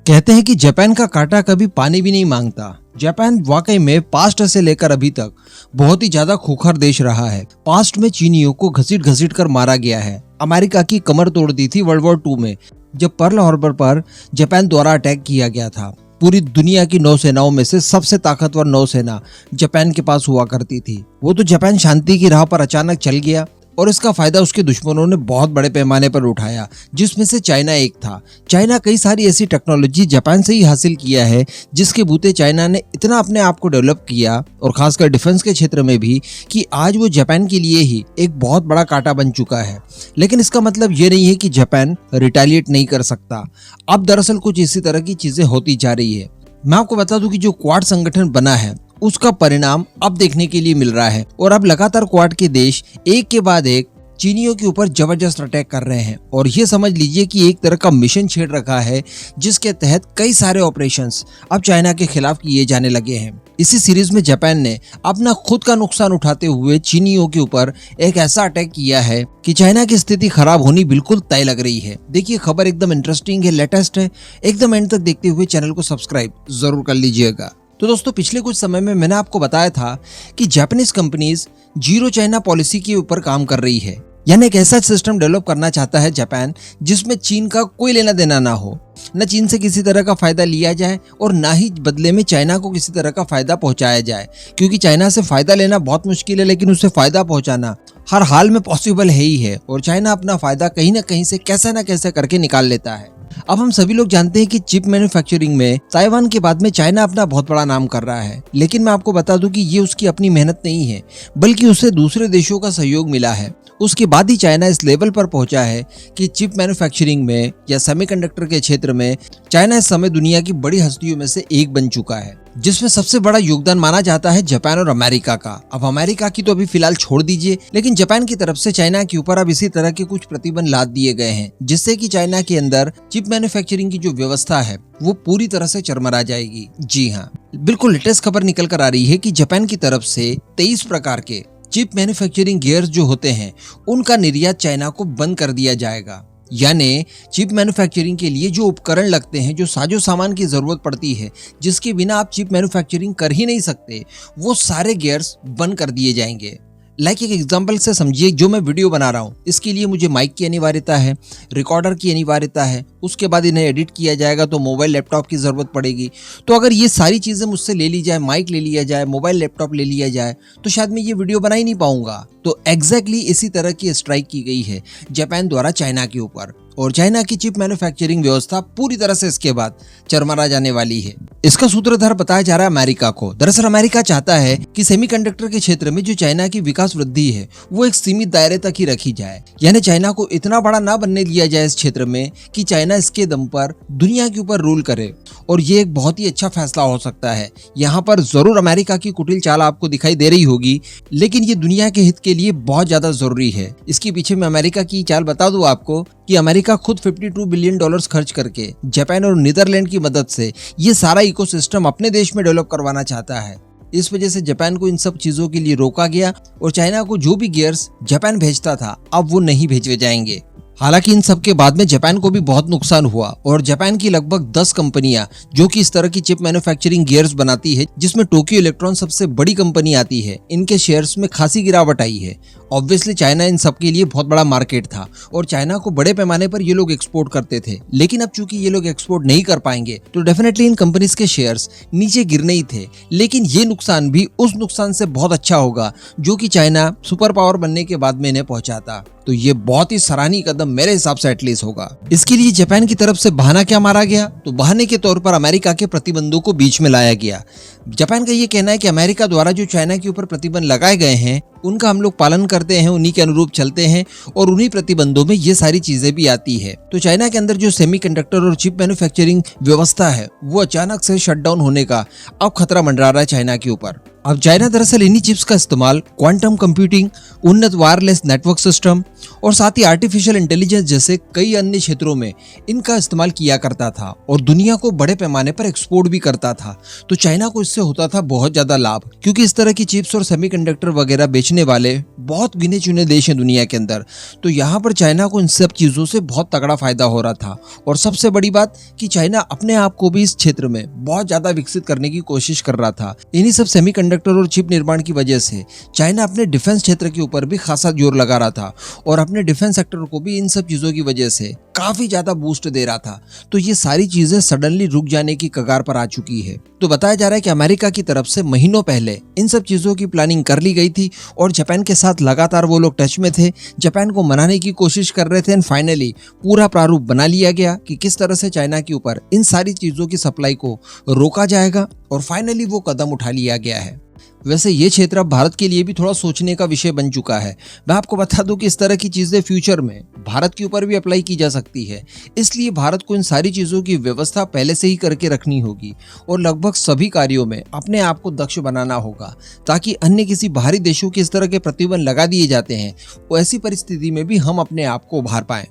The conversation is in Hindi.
कहते हैं कि जापान का कांटा कभी पानी भी नहीं मांगता। जापान वाकई में पास्ट से लेकर अभी तक बहुत ही ज्यादा खूंखार देश रहा है। पास्ट में चीनियों को घसीट घसीट कर मारा गया है। अमेरिका की कमर तोड़ दी थी वर्ल्ड वॉर 2 में, जब पर्ल हार्बर पर जापान द्वारा अटैक किया गया था। पूरी दुनिया की नौसेनाओं में से सबसे ताकतवर नौसेना जापान के पास हुआ करती थी। वो तो जापान शांति की राह पर अचानक चल गया और इसका फायदा उसके दुश्मनों ने बहुत बड़े पैमाने पर उठाया, जिसमें से चाइना एक था। चाइना कई सारी ऐसी टेक्नोलॉजी जापान से ही हासिल किया है, जिसके बूते चाइना ने इतना अपने आप को डेवलप किया और खासकर डिफेंस के क्षेत्र में भी, कि आज वो जापान के लिए ही एक बहुत बड़ा कांटा बन चुका है। लेकिन इसका मतलब ये नहीं है कि जापान रिटेलिएट नहीं कर सकता। अब दरअसल कुछ इसी तरह की चीजें होती जा रही है। मैं आपको बता दूं कि जो क्वाड संगठन बना है उसका परिणाम अब देखने के लिए मिल रहा है और अब लगातार क्वाड के देश एक के बाद एक चीनियों के ऊपर जबरदस्त अटैक कर रहे हैं। और ये समझ लीजिए कि एक तरह का मिशन छेड़ रखा है, जिसके तहत कई सारे ऑपरेशंस अब चाइना के खिलाफ किए जाने लगे हैं। इसी सीरीज में जापान ने अपना खुद का नुकसान उठाते हुए चीनियों के ऊपर एक ऐसा अटैक किया है कि चाइना की स्थिति खराब होनी बिल्कुल तय लग रही है। देखिए, खबर एकदम इंटरेस्टिंग है, लेटेस्ट है। एकदम एंड तक देखते हुए चैनल को सब्सक्राइब जरूर कर लीजिएगा। तो दोस्तों, पिछले कुछ समय में मैंने आपको बताया था कि Japanese companies zero China policy के ऊपर काम कर रही है। यानी एक ऐसा सिस्टम डेवलप करना चाहता है जापान, जिसमें चीन का कोई लेना देना ना हो, न चीन से किसी तरह का फायदा लिया जाए और ना ही बदले में चाइना को किसी तरह का फायदा पहुंचाया जाए। क्योंकि चाइना से फायदा लेना बहुत मुश्किल है, लेकिन उससे फायदा पहुंचाना हर हाल में पॉसिबल है ही है। और चाइना अपना फायदा कहीं ना कहीं से कैसा ना कैसे करके निकाल लेता है। अब हम सभी लोग जानते हैं कि चिप मैन्युफैक्चरिंग में ताइवान के बाद में चाइना अपना बहुत बड़ा नाम कर रहा है। लेकिन मैं आपको बता दूं कि ये उसकी अपनी मेहनत नहीं है, बल्कि उसे दूसरे देशों का सहयोग मिला है। उसके बाद ही चाइना इस लेवल पर पहुंचा है कि चिप मैन्युफैक्चरिंग में या सेमीकंडक्टर के क्षेत्र में चाइना इस समय दुनिया की बड़ी हस्तियों में से एक बन चुका है, जिसमें सबसे बड़ा योगदान माना जाता है जापान और अमेरिका का। अब अमेरिका की तो अभी फिलहाल छोड़ दीजिए, लेकिन जापान की तरफ से चाइना के ऊपर अब इसी तरह के कुछ प्रतिबंध लाद दिए गए हैं, जिससे कि चाइना के अंदर चिप मैन्युफैक्चरिंग की जो व्यवस्था है वो पूरी तरह से चरमरा जाएगी। जी हाँ, बिल्कुल लेटेस्ट खबर निकल कर आ रही है कि जापान की तरफ से 23 प्रकार के चिप मैन्युफैक्चरिंग गियर्स जो होते हैं उनका निर्यात चाइना को बंद कर दिया जाएगा। यानी चिप मैन्युफैक्चरिंग के लिए जो उपकरण लगते हैं, जो साजो सामान की जरूरत पड़ती है, जिसके बिना आप चिप मैन्युफैक्चरिंग कर ही नहीं सकते, वो सारे गियर्स बंद कर दिए जाएंगे। एक एग्जांपल से समझिए, जो मैं वीडियो बना रहा हूँ इसके लिए मुझे माइक की अनिवार्यता है, रिकॉर्डर की अनिवार्यता है, उसके बाद इन्हें एडिट किया जाएगा तो मोबाइल लैपटॉप की जरूरत पड़ेगी। तो अगर ये सारी चीजें मुझसे ले ली जाए, माइक ले लिया जाए, मोबाइल लैपटॉप ले लिया जाए, तो शायद मैं ये वीडियो बना ही नहीं पाऊंगा। तो एग्जैक्टली इसी तरह की स्ट्राइक की गई है जापान द्वारा चाइना के ऊपर, और चाइना की चिप मैन्युफैक्चरिंग व्यवस्था पूरी तरह से इसके बाद चरमरा जाने वाली है। इसका सूत्रधार बताया जा रहा है अमेरिका को। दरअसल अमेरिका चाहता है कि सेमीकंडक्टर के क्षेत्र में जो चाइना की विकास वृद्धि है वो एक सीमित दायरे तक ही रखी जाए। यानी चाइना को इतना बड़ा ना बनने दिया जाए इस क्षेत्र में कि चाइना इसके दम पर दुनिया के ऊपर रूल करे। और ये एक बहुत ही अच्छा फैसला हो सकता है। यहाँ पर जरूर अमेरिका की कुटिल चाल आपको दिखाई दे रही होगी, लेकिन ये दुनिया के हित के लिए बहुत ज्यादा जरूरी है। इसके पीछे मैं अमेरिका की चाल बता दूं आपको कि अमेरिका खुद $52 बिलियन खर्च करके जापान और नीदरलैंड की मदद से ये सारा इकोसिस्टम अपने देश में डेवलप करवाना चाहता है। इस वजह से जापान को इन सब चीजों के लिए रोका गया और चाइना को जो भी गियर्स जापान भेजता था अब वो नहीं भेजे जाएंगे। हालांकि इन सब के बाद में जापान को भी बहुत नुकसान हुआ और जापान की लगभग 10 कंपनियां जो कि इस तरह की चिप मैन्युफैक्चरिंग गियर्स बनाती है, जिसमें टोक्यो इलेक्ट्रॉन सबसे बड़ी कंपनी आती है, इनके शेयर्स में खासी गिरावट आई है। ऑब्वियसली चाइना इन सब के लिए बहुत बड़ा मार्केट था और चाइना को बड़े पैमाने पर ये लोग एक्सपोर्ट करते थे। लेकिन अब चूंकि ये लोग एक्सपोर्ट नहीं कर पाएंगे तो डेफिनेटली इन कंपनीज के शेयर्स नीचे गिरने ही थे। लेकिन ये नुकसान भी उस नुकसान से बहुत अच्छा होगा जो कि चाइना सुपर पावर बनने के बाद में इन्हें पहुंचाता। तो ये बहुत ही सराहनीय कदम मेरे हिसाब से एटलीस्ट होगा। इसके लिए जापान की तरफ से बहाना क्या मारा गया, तो बहाने के तौर पर अमेरिका के प्रतिबंधों को बीच में लाया गया। जापान का ये कहना है कि अमेरिका द्वारा जो चाइना के ऊपर प्रतिबंध लगाए गए हैं उनका हम लोग पालन करते हैं, उन्हीं के अनुरूप चलते हैं और उन्हीं प्रतिबंधों में ये सारी चीजें भी आती है। तो चाइना के अंदर जो सेमीकंडक्टर और चिप मैन्युफैक्चरिंग व्यवस्था है वो अचानक से शटडाउन होने का अब खतरा मंडरा रहा है चाइना के ऊपर। अब चाइना दरअसल इन्हीं चिप्स का इस्तेमाल क्वांटम कंप्यूटिंग, उन्नत वायरलेस नेटवर्क सिस्टम और साथ ही आर्टिफिशियल इंटेलिजेंस जैसे कई अन्य क्षेत्रों में इनका इस्तेमाल किया करता था और दुनिया को बड़े पैमाने पर एक्सपोर्ट भी करता था। तो चाइना को इससे होता था बहुत ज्यादा लाभ, क्योंकि इस तरह की चिप्स और सेमीकंडक्टर वगैरह बेचने वाले बहुत गिने चुने देश हैं दुनिया के अंदर। तो यहाँ पर चाइना को इन सब चीजों से बहुत तगड़ा फायदा हो रहा था। और सबसे बड़ी बात कि चाइना अपने आप को भी इस क्षेत्र में बहुत ज्यादा विकसित करने की कोशिश कर रहा था। इन्हीं सब सेमीकंडक्टर और चिप निर्माण की वजह से चाइना अपने डिफेंस क्षेत्र के ऊपर भी खासा जोर लगा रहा था और अपने डिफेंस सेक्टर को भी इन सब चीजों की वजह से काफी ज्यादा बूस्ट दे रहा था। तो ये सारी चीजें सडनली रुक जाने की कगार पर आ चुकी है। तो बताया जा रहा है कि अमेरिका की तरफ से महीनों पहले इन सब चीजों की प्लानिंग कर ली गई थी और जापान के साथ लगातार वो लोग टच में थे, जापान को मनाने की कोशिश कर रहे थे एंड फाइनली पूरा प्रारूप बना लिया गया कि किस तरह से चाइना के ऊपर इन सारी चीजों की सप्लाई को रोका जाएगा और फाइनली वो कदम उठा लिया गया है। वैसे ये क्षेत्र अब भारत के लिए भी थोड़ा सोचने का विषय बन चुका है। मैं आपको बता दूं कि इस तरह की चीजें फ्यूचर में भारत के ऊपर भी अप्लाई की जा सकती है, इसलिए भारत को इन सारी चीजों की व्यवस्था पहले से ही करके रखनी होगी और लगभग सभी कार्यों में अपने आप को दक्ष बनाना होगा, ताकि अन्य किसी बाहरी देशों के इस तरह के प्रतिबंध लगा दिए जाते हैं, ऐसी परिस्थिति में भी हम अपने आप को उभार पाएं।